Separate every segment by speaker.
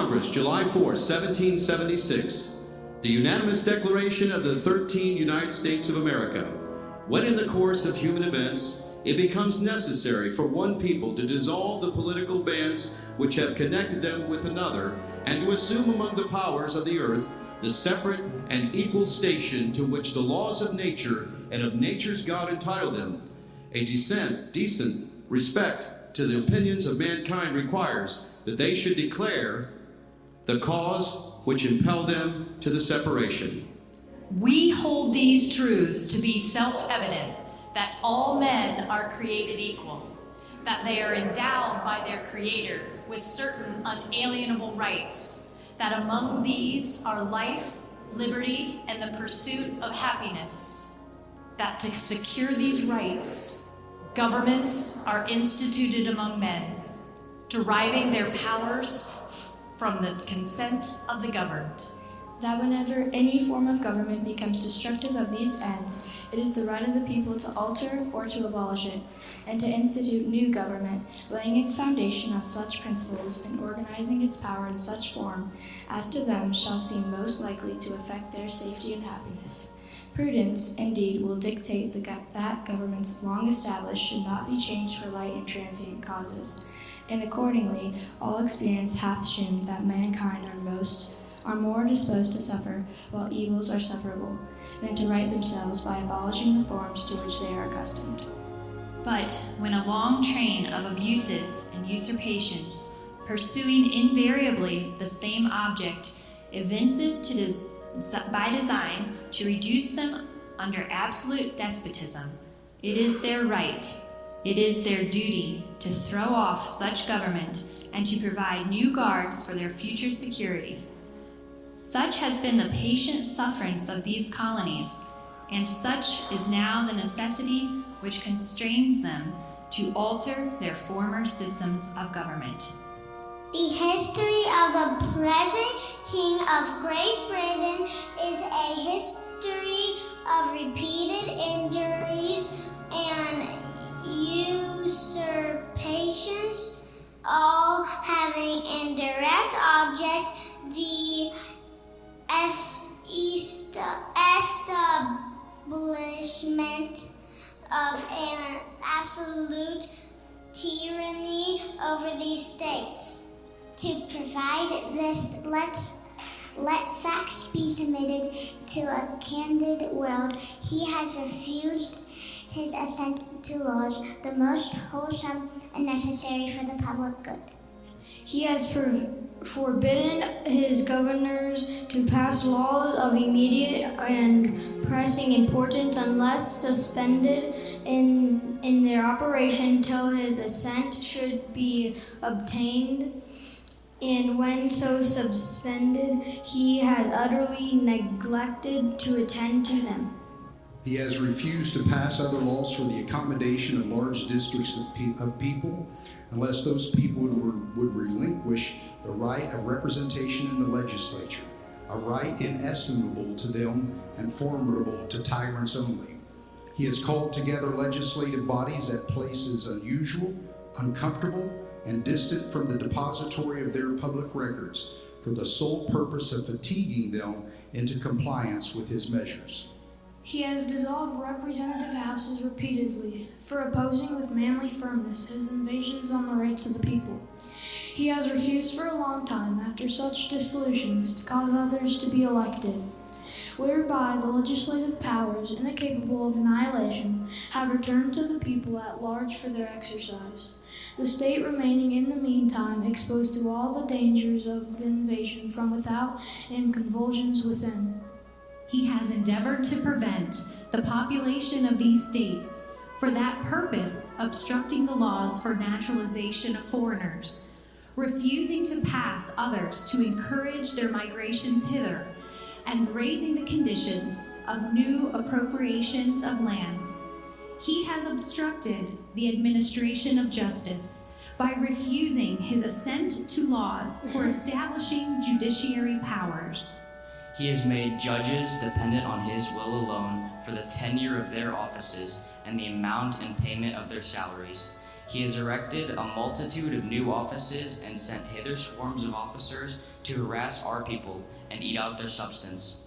Speaker 1: Congress, July 4, 1776, the unanimous declaration of the 13 United States of America, when in the course of human events, it becomes necessary for one people to dissolve the political bands which have connected them with another, and to assume among the powers of the earth the separate and equal station to which the laws of nature and of nature's God entitle them. A decent respect to the opinions of mankind requires that they should declare the cause which impelled them to the separation.
Speaker 2: We hold these truths to be self-evident, that all men are created equal, that they are endowed by their Creator with certain unalienable rights, that among these are life, liberty, and the pursuit of happiness, that to secure these rights, governments are instituted among men, deriving their powers from the consent of the governed.
Speaker 3: That whenever any form of government becomes destructive of these ends, it is the right of the people to alter or to abolish it, and to institute new government, laying its foundation on such principles and organizing its power in such form as to them shall seem most likely to affect their safety and happiness. Prudence, indeed, will dictate that governments long established should not be changed for light and transient causes. And accordingly, all experience hath shewn that mankind are more disposed to suffer, while evils are sufferable, than to right themselves by abolishing the forms to which they are accustomed.
Speaker 4: But when a long train of abuses and usurpations, pursuing invariably the same object, evinces by design to reduce them under absolute despotism, it is their right, it is their duty to throw off such government and to provide new guards for their future security. Such has been the patient sufferance of these colonies, and such is now the necessity which constrains them to alter their former systems of government.
Speaker 5: The history of the present King of Great Britain is a history of repeated injuries and usurpations, all having in direct object the establishment of an absolute tyranny over these states. To provide this, let facts be submitted to a candid world. He has refused his assent to laws, the most wholesome and necessary for the public good.
Speaker 3: He has forbidden his governors to pass laws of immediate and pressing importance unless suspended in their operation till his assent should be obtained. And when so suspended, he has utterly neglected to attend to them.
Speaker 6: He has refused to pass other laws for the accommodation of large districts of people, unless those people would relinquish the right of representation in the legislature, a right inestimable to them and formidable to tyrants only. He has called together legislative bodies at places unusual, uncomfortable, and distant from the depository of their public records, for the sole purpose of fatiguing them into compliance with his measures.
Speaker 3: He has dissolved representative houses repeatedly, for opposing with manly firmness his invasions on the rights of the people. He has refused for a long time, after such dissolutions, to cause others to be elected, whereby the legislative powers, incapable of annihilation, have returned to the people at large for their exercise, the state remaining in the meantime exposed to all the dangers of the invasion from without and convulsions within.
Speaker 4: He has endeavored to prevent the population of these states, for that purpose obstructing the laws for naturalization of foreigners, refusing to pass others to encourage their migrations hither, and raising the conditions of new appropriations of lands. He has obstructed the administration of justice by refusing his assent to laws for establishing judiciary powers.
Speaker 7: He has made judges dependent on his will alone for the tenure of their offices and the amount and payment of their salaries. He has erected a multitude of new offices and sent hither swarms of officers to harass our people and eat out their substance.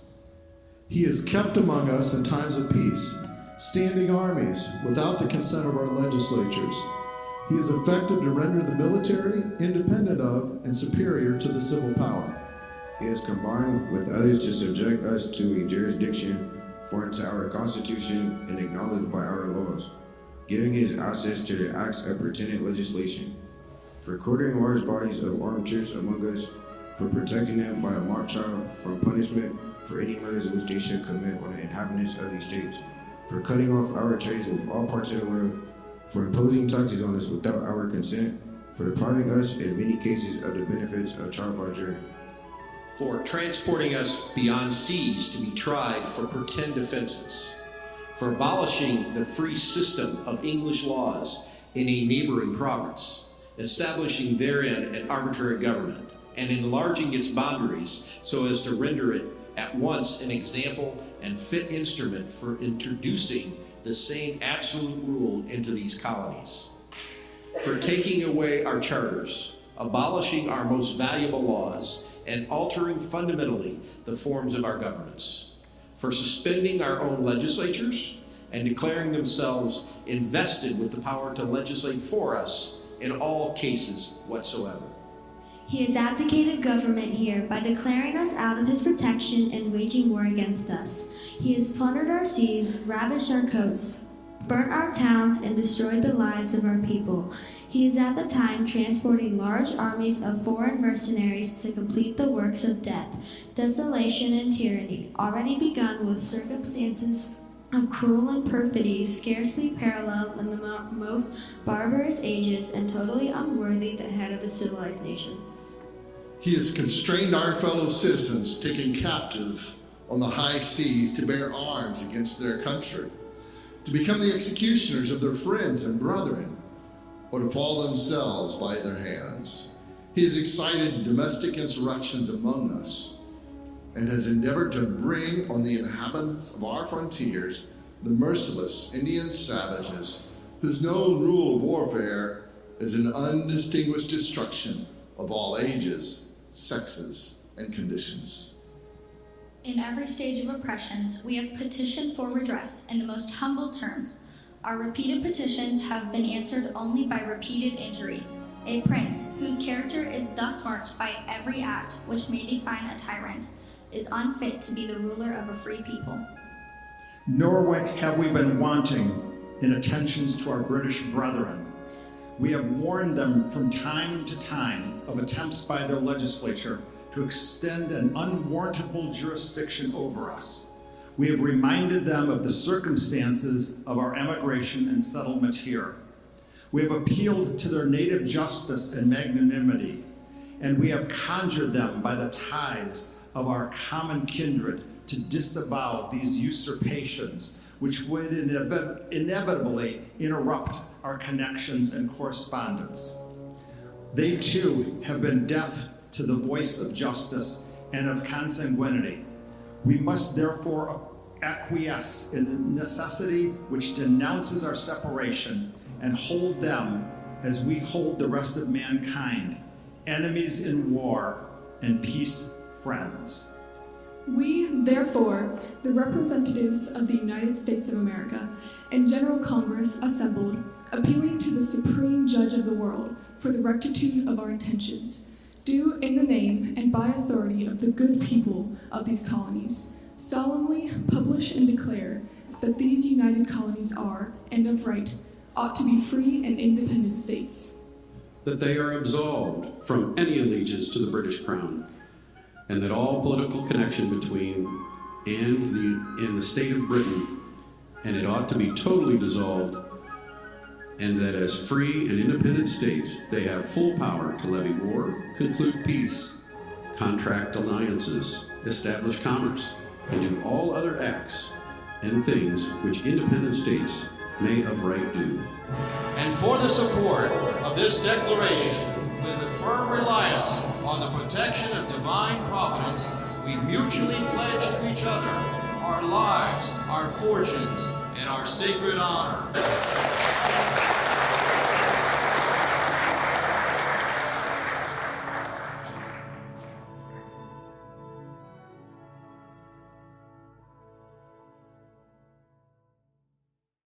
Speaker 8: He is kept among us in times of peace, standing armies without the consent of our legislatures. He is effective to render the military independent of and superior to the civil power.
Speaker 9: He has combined with others to subject us to a jurisdiction foreign to our Constitution and acknowledged by our laws, giving his access to the acts of pertinent legislation, for quartering large bodies of armed troops among us, for protecting them by a mock trial from punishment for any murders which they should commit on the inhabitants of these states, for cutting off our trades with all parts of the world, for imposing taxes on us without our consent, for depriving us in many cases of the benefits of trial by jury,
Speaker 1: for transporting us beyond seas to be tried for pretend offenses, for abolishing the free system of English laws in a neighboring province, establishing therein an arbitrary government, and enlarging its boundaries so as to render it at once an example and fit instrument for introducing the same absolute rule into these colonies, for taking away our charters, abolishing our most valuable laws, and altering fundamentally the forms of our governance, for suspending our own legislatures and declaring themselves invested with the power to legislate for us in all cases whatsoever.
Speaker 10: He has abdicated government here by declaring us out of his protection and waging war against us. He has plundered our seas, ravished our coasts, burnt our towns, and destroyed the lives of our people. He is at the time transporting large armies of foreign mercenaries to complete the works of death, desolation, and tyranny, already begun with circumstances of cruel and perfidy scarcely paralleled in the most barbarous ages and totally unworthy the head of a civilized nation.
Speaker 8: He has constrained our fellow citizens taken captive on the high seas to bear arms against their country, to become the executioners of their friends and brethren, or to fall themselves by their hands. He has excited domestic insurrections among us, and has endeavored to bring on the inhabitants of our frontiers the merciless Indian savages, whose known rule of warfare is an undistinguished destruction of all ages, sexes, and conditions.
Speaker 3: In every stage of oppressions, we have petitioned for redress in the most humble terms. Our repeated petitions have been answered only by repeated injury. A prince, whose character is thus marked by every act which may define a tyrant, is unfit to be the ruler of a free people.
Speaker 11: Nor have we been wanting in attentions to our British brethren. We have warned them from time to time of attempts by their legislature to extend an unwarrantable jurisdiction over us. We have reminded them of the circumstances of our emigration and settlement here. We have appealed to their native justice and magnanimity, and we have conjured them by the ties of our common kindred to disavow these usurpations, which would inevitably interrupt our connections and correspondence. They too have been deaf to the voice of justice and of consanguinity. We must therefore acquiesce in the necessity which denounces our separation and hold them as we hold the rest of mankind, enemies in war and peace friends.
Speaker 12: We, therefore, the representatives of the United States of America and General Congress assembled, appealing to the Supreme Judge of the world for the rectitude of our intentions, do in the name and by authority of the good people of these colonies, solemnly publish and declare that these united colonies are, and of right, ought to be free and independent states.
Speaker 1: That they are absolved from any allegiance to the British Crown, and that all political connection between and the state of Britain, and it ought to be totally dissolved, and that as free and independent states, they have full power to levy war, conclude peace, contract alliances, establish commerce, and do all other acts and things which independent states may of right do.
Speaker 13: And for the support of this declaration, with a firm reliance on the protection of divine providence, we mutually pledge to each other our lives, our fortunes, and our sacred honor.